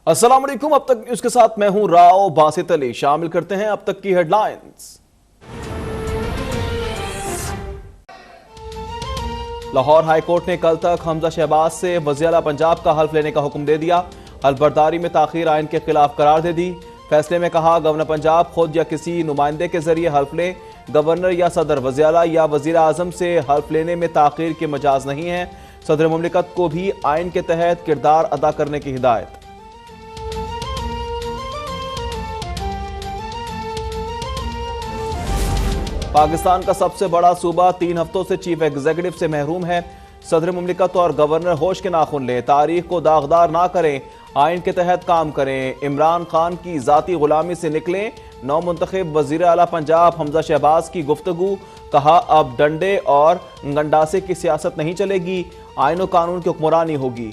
अस्सलाम वालेकुम। अब तक न्यूज के साथ मैं हूं राव बासित अली। शामिल करते हैं अब तक की हेडलाइंस। लाहौर हाईकोर्ट ने कल तक हमजा शहबाज से वज़ीर आला पंजाब का हल्फ लेने का हुक्म दे दिया। हल्फबरदारी में ताखीर आइन के खिलाफ करार दे दी। फैसले में कहा, गवर्नर पंजाब खुद या किसी नुमाइंदे के जरिए हल्फ ले। गवर्नर या सदर वज़ीर आला या वज़ीर आज़म से हल्फ लेने में ताखीर की मजाज नहीं है। सदर मुमलिकत को भी आइन के तहत किरदार अदा करने की हिदायत। पाकिस्तान का सबसे बड़ा सूबा 3 हफ्तों से चीफ एग्जीक्यूटिव से महरूम है। सदर मुमलिकत और गवर्नर होश के नाखून लें, तारीख को दागदार ना करें, आइन के तहत काम करें। इमरान खान की जाती गुलामी से निकलें। नौ मुंतखब वजीर आला पंजाब हमजा शहबाज की गुफ्तगू। कहा, अब डंडे और गंडासे की सियासत नहीं चलेगी, आइन और कानून की हुक्मरानी होगी।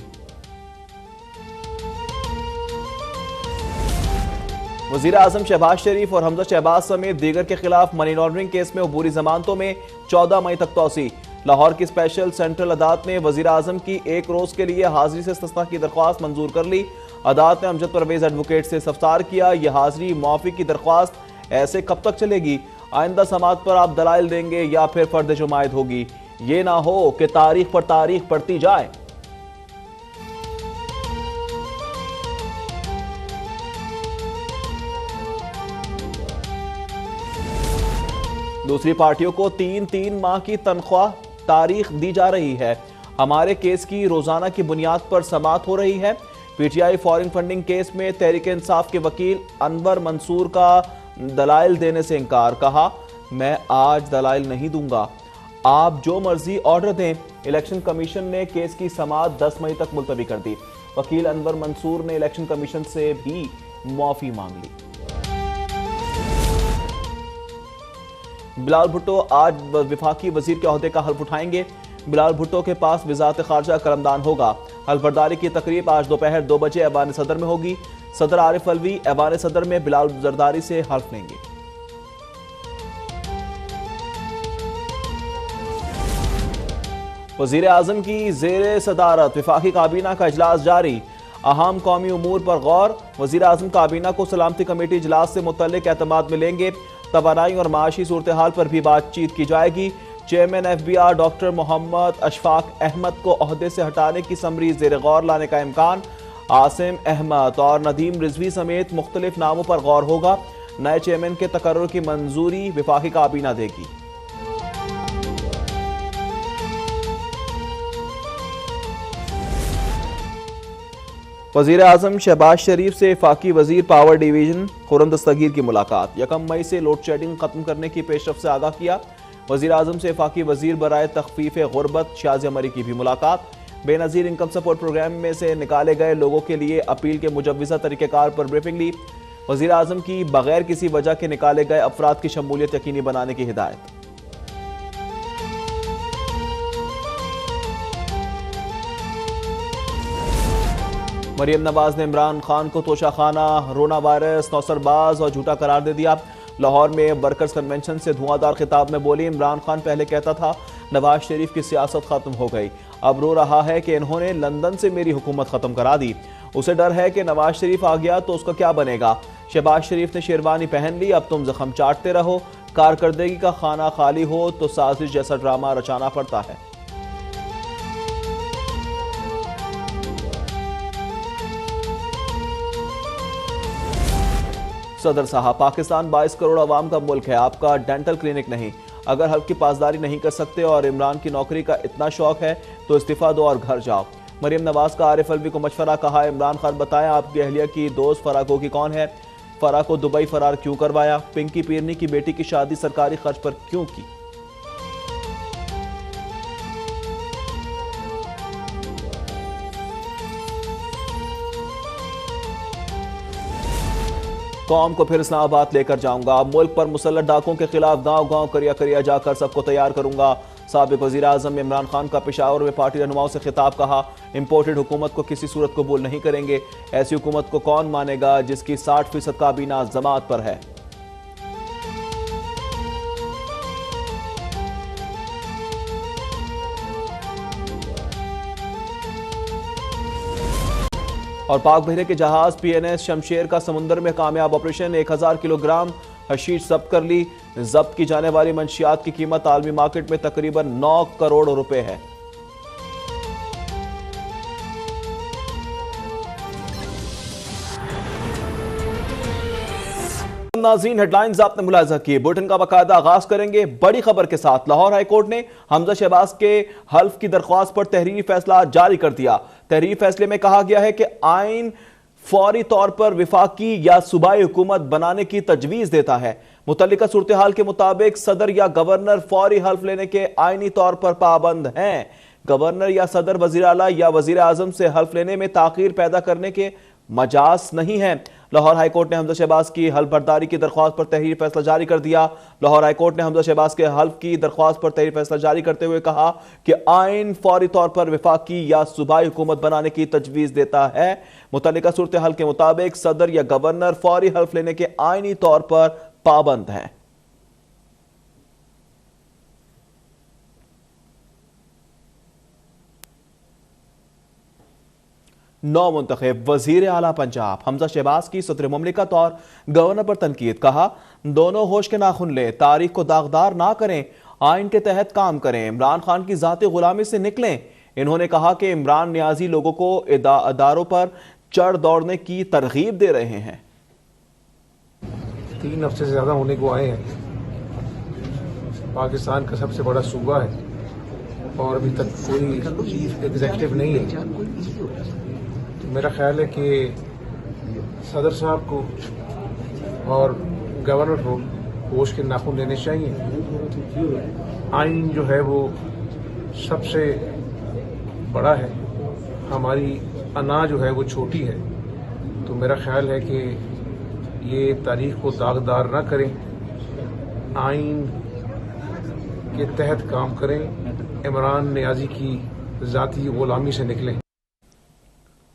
वज़ीर आज़म शहबाज शरीफ और हमजा शहबाज समेत दीगर के खिलाफ मनी लॉन्ड्रिंग केस में अबूरी जमानतों में 14 मई तक तौसी। लाहौर की स्पेशल सेंट्रल अदालत ने वज़ीर आज़म की एक रोज के लिए हाजिरी से इस्तिस्ना की दरख्वास्त मंजूर कर ली। अदालत ने अमजद परवेज एडवोकेट से इस्तफसार किया। यह हाजिरी मुआफ़ी की दरख्वास्त ऐसे कब तक चलेगी? आइंदा समात पर आप दलाइल देंगे या फिर फर्द जुमायत होगी? ये ना हो कि तारीख पर तारीख पढ़ती जाए। दूसरी पार्टियों को 3-3 माह की तनख्वाह तारीख दी जा रही है। हमारे केस की रोजाना की बुनियाद पर समाअत हो रही है। पीटीआई फॉरेन फंडिंग केस में तहरीक इंसाफ के वकील अनवर मंसूर का दलाइल देने से इनकार। कहा, मैं आज दलाइल नहीं दूंगा, आप जो मर्जी ऑर्डर दें। इलेक्शन कमीशन ने केस की समाअत 10 मई तक मुलतवी कर दी। वकील अनवर मंसूर ने इलेक्शन कमीशन से भी मुआफी मांग ली। बिलाल भुट्टो आज विफाकी वजीर के ओहदे का हल्फ उठाएंगे। बिलाल भुट्टो के पास वजारत खारजा कलमदान होगा। हल्फबरदारी की तकरीब आज दोपहर 2 बजे ऐवान सदर में होगी। सदर आरिफ अलवी ऐवान सदर में बिलाल जरदारी से हल्फ लेंगे। वजीर आजम की जेर सदारत विफाकी काबीना का इजलास जारी। अहम कौमी उमूर पर गौर। वजीर आजम काबीना को सलामती कमेटी इजलास से मुतल्लिक एतमाद मिलेंगे। तवानाई और माशी सूरत हाल पर भी बातचीत की जाएगी। Chairman FBR doctor Mohammad Ashfaq Ahmad को ओहदे से हटाने की समरी ज़ेर गौर लाने का इम्कान। आसिम अहमद और नदीम रिजवी समेत मुख्तलिफ नामों पर गौर होगा। नए चेयरमैन के तकर्रुर की मंजूरी विफाकी काबीना देगी। वज़ीर आज़म शहबाज शरीफ से वफाकी वज़ीर पावर डिवीजन खुर्रम दस्तगीर की मुलाकात। 1 मई से लोड शेडिंग खत्म करने की पेशरफ से आगाह किया। वज़ीर आज़म से वफाकी वज़ीर बराए तखफीफ गुर्बत शाज़िया मरी की भी मुलाकात। बेनज़ीर इनकम सपोर्ट प्रोग्राम में से निकाले गए लोगों के लिए अपील के मुजव्वज़ा तरीक़ेकार पर ब्रीफिंग ली। वज़ीर आज़म की बगैर किसी वजह के निकाले गए अफराद की शमूलियत यकीनी बनाने की हिदायत। मरियम नवाज ने इमरान खान को तोशाखाना, रोना वायरस, नौसरबाज और झूठा करार दे दिया। लाहौर में वर्कर्स कन्वेंशन से धुआंधार खिताब में बोली, इमरान खान पहले कहता था नवाज शरीफ की सियासत खत्म हो गई, अब रो रहा है कि इन्होंने लंदन से मेरी हुकूमत खत्म करा दी। उसे डर है कि नवाज शरीफ आ गया तो उसका क्या बनेगा। शहबाज शरीफ ने शेरवानी पहन ली, अब तुम जख्म चाटते रहो। कारकर्दगी का खाना खाली हो तो साजिश जैसा ड्रामा रचाना पड़ता है। सदर साहब, पाकिस्तान 22 करोड़ अवाम का मुल्क है, आपका डेंटल क्लिनिक नहीं। अगर हल्फ की पासदारी नहीं कर सकते और इमरान की नौकरी का इतना शौक है तो इस्तीफा दो और घर जाओ। मरियम नवाज का आरिफ अलवी को मशवरा। कहा, इमरान खान बताएं आपकी अहलिया की दोस्त फराह गोगी कौन है? फराह को दुबई फरार क्यों करवाया? पिंकी पीरनी की बेटी की शादी सरकारी खर्च पर क्यों की? कौम को फिर इस्लामाबाद लेकर जाऊंगा। मुल्क पर मुसल्लत डाकों के खिलाफ गांव गांव करिया करिया जाकर सबको तैयार करूंगा। साबिक वज़ीर आज़म इमरान खान का पेशावर में पार्टी रहनुमाओं से खिताब। कहा, इम्पोर्टेड हुकूमत को किसी सूरत कबूल नहीं करेंगे। ऐसी हुकूमत को कौन मानेगा जिसकी 60% काबीना जमात पर है। और पाक बहरे के जहाज PNS शमशेर का समुद्र में कामयाब ऑपरेशन, 1000 किलोग्राम हशीश जब्त कर ली। जब्त की जाने वाली मंशियात की कीमत आलमी मार्केट में तकरीबन 9 करोड़ रुपए है। नाज़रीन, हेडलाइंस आपने मुलाहिजा की। बुलेटिन का बाकायदा आगाज करेंगे बड़ी खबर के साथ। लाहौर हाईकोर्ट ने हमजा शहबाज के हल्फ की दरख्वास्त पर तहरीरी फैसला जारी कर दिया। तहरीरी फैसले में कहा गया है कि आइन फौरी तौर पर विफाकी या सूबाई हुकूमत बनाने की तजवीज देता है। मुतल्लिका सूरत हाल के मुताबिक सदर या गवर्नर फौरी हल्फ लेने के आईनी तौर पर पाबंद हैं। गवर्नर या सदर वजीर आला या वजीर आजम से हल्फ लेने में ताखीर पैदा करने के मजाज नहीं है। लाहौर हाईकोर्ट ने हमजा शहबाज की हल्फ बर्दारी की दरख्वास्त पर तहरीरी फैसला जारी कर दिया। लाहौर हाईकोर्ट ने हमजा शहबाज के हल्फ की दरख्वास्त पर तहरीरी फैसला जारी करते हुए कहा कि आइन फौरी तौर पर विफाकी या सूबाई हुकूमत बनाने की तजवीज देता है। मुतल्लिका सूरत हाल के मुताबिक सदर या गवर्नर फौरी हल्फ लेने के आइनी तौर पर पाबंद हैं। नौ मुंतखब वजीर आला पंजाब हमजा शहबाज की सदर मुमलिकत और गवर्नर पर तनकीद। कहा, दोनों होश के नाखुन ले, तारीख को दागदार ना करें, आइन के तहत काम करें, इमरान खान की जाती गुलामी से निकलें। इन्होंने कहा कि इमरान नियाजी लोगों को अदारों पर चढ़ दौड़ने की तरगीब दे रहे हैं। 3 हफ्ते से ज्यादा होने को आए हैं। पाकिस्तान का सबसे बड़ा सूबा है और अभी तक कोई चीफ एग्जीक्यूटिव नहीं है। तो मेरा ख्याल है कि सदर साहब को और गवर्नर को होश के नाखून लेने चाहिए। आइन जो है वो सबसे बड़ा है, हमारी अना जो है वो छोटी है। तो मेरा ख्याल है कि ये तारीख को दागदार ना करें, आइन के तहत काम करें, इमरान नियाजी की जाती गुलामी से निकलें।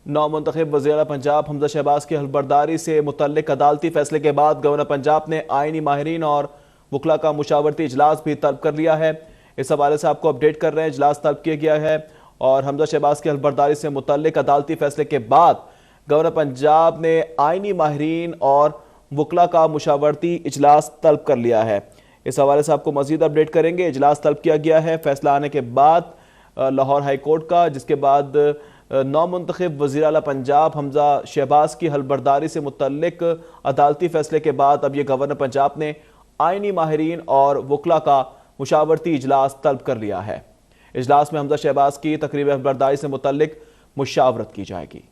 नौ मुंतखब वज़ीर आला पंजाब हमजा शहबाज की हल्फबर्दारी से मुतल्लिक अदालती फैसले के बाद गवर्नर पंजाब ने आइनी माहिरीन और वकला का मुशावरती इजलास भी तलब कर लिया है। इस हवाले से आपको अपडेट कर रहे हैं। इजलास तलब किया गया है और हमजा शहबाज की हल्फबर्दारी से मुतल्लिक अदालती फैसले के बाद गवर्नर पंजाब ने आइनी माहिरीन और वकला का मुशावरती इजलास तलब कर लिया है। इस हवाले से आपको मजीद अपडेट करेंगे। इजलास तलब किया गया है फैसला आने के बाद लाहौर हाई कोर्ट का, जिसके बाद नौ मुंतखब वज़ीर आला पंजाब हमजा शहबाज की हल्फबर्दारी से मुतल्लिक अदालती फैसले के बाद अब ये गवर्नर पंजाब ने आइनी माहिरीन और वकला का मुशावरती इजलास तलब कर लिया है। इजलास में हमजा शहबाज की तकरीब हल्फबर्दारी से मुतल्लिक मुशावरत की जाएगी।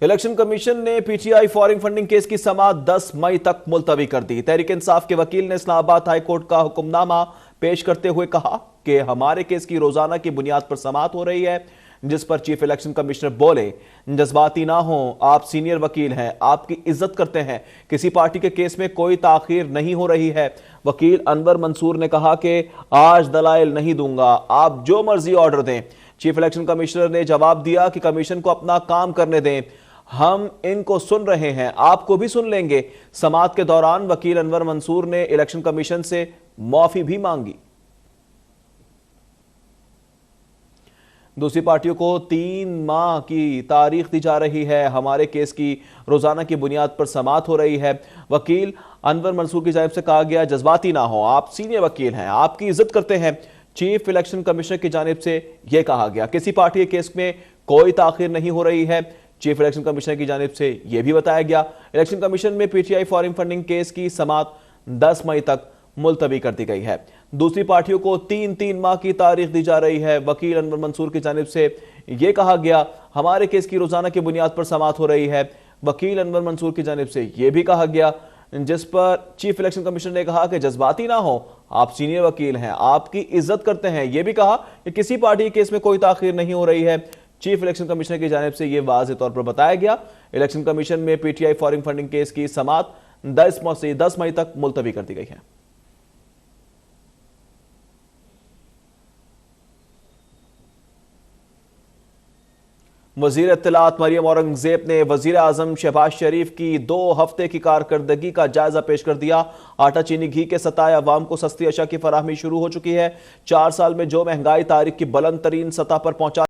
इलेक्शन कमीशन ने PTI फॉरेन फंडिंग केस की समाअत 10 मई तक मुलतवी कर दी। तहरीक इंसाफ के वकील ने इस्लामाबाद हाई कोर्ट का हुक्मनामा पेश करते हुए कहा कि हमारे केस की रोजाना की बुनियाद पर समाअत हो रही है, जिस पर चीफ इलेक्शन कमिश्नर बोले, जज्बाती ना हो, आप सीनियर वकील हैं, आपकी इज्जत करते हैं, किसी पार्टी के केस में कोई ताखीर नहीं हो रही है। वकील अनवर मंसूर ने कहा कि आज दलाइल नहीं दूंगा, आप जो मर्जी ऑर्डर दें। चीफ इलेक्शन कमिश्नर ने जवाब दिया कि कमीशन को अपना काम करने दें, हम इनको सुन रहे हैं, आपको भी सुन लेंगे। समाअत के दौरान वकील अनवर मंसूर ने इलेक्शन कमीशन से माफी भी मांगी। दूसरी पार्टियों को 3 माह की तारीख दी जा रही है। हमारे केस की रोजाना की बुनियाद पर समाअत हो रही है। वकील अनवर मंसूर की जानिब से कहा गया, जज्बाती ना हो, आप सीनियर वकील हैं, आपकी इज्जत करते हैं। चीफ इलेक्शन कमिश्नर की जानिब से यह कहा गया, किसी पार्टी के केस में कोई ताखीर नहीं हो रही है। चीफ इलेक्शन कमिश्नर की जानिब से यह भी बताया गया, इलेक्शन कमीशन में PTI फॉरेन फंडिंग केस की समाअत 10 मई तक मुलतवी कर दी गई है। दूसरी पार्टियों को 3-3 माह की तारीख दी जा रही है। वकील अनवर मंसूर की जानिब से यह कहा गया, हमारे केस की रोजाना की बुनियाद पर समाअत हो रही है। वकील अनवर मंसूर की जानिब से यह भी कहा गया, जिस पर चीफ इलेक्शन कमिश्नर ने कहा कि जज्बाती ना हो, आप सीनियर वकील हैं, आपकी इज्जत करते हैं। यह भी कहा कि किसी पार्टी के केस में कोई ताखीर नहीं हो रही है। चीफ इलेक्शन कमिश्नर की जानिब से यह वाज़ेह तौर पर बताया गया। इलेक्शन कमीशन में PTI फॉरेन फंडिंग केस की समाअत 10 मई तक मुलतवी कर दी गई है। वजीर इत्तलात मरियम औरंगजेब ने वजीर आजम शहबाज शरीफ की 2 हफ्ते की कारकर्दगी का जायजा पेश कर दिया। आटा चीनी घी के सताए अवाम को सस्ती अशा की फराहमी शुरू हो चुकी है। 4 साल में जो महंगाई तारीख की बुलंद तरीन सतह पर पहुंचा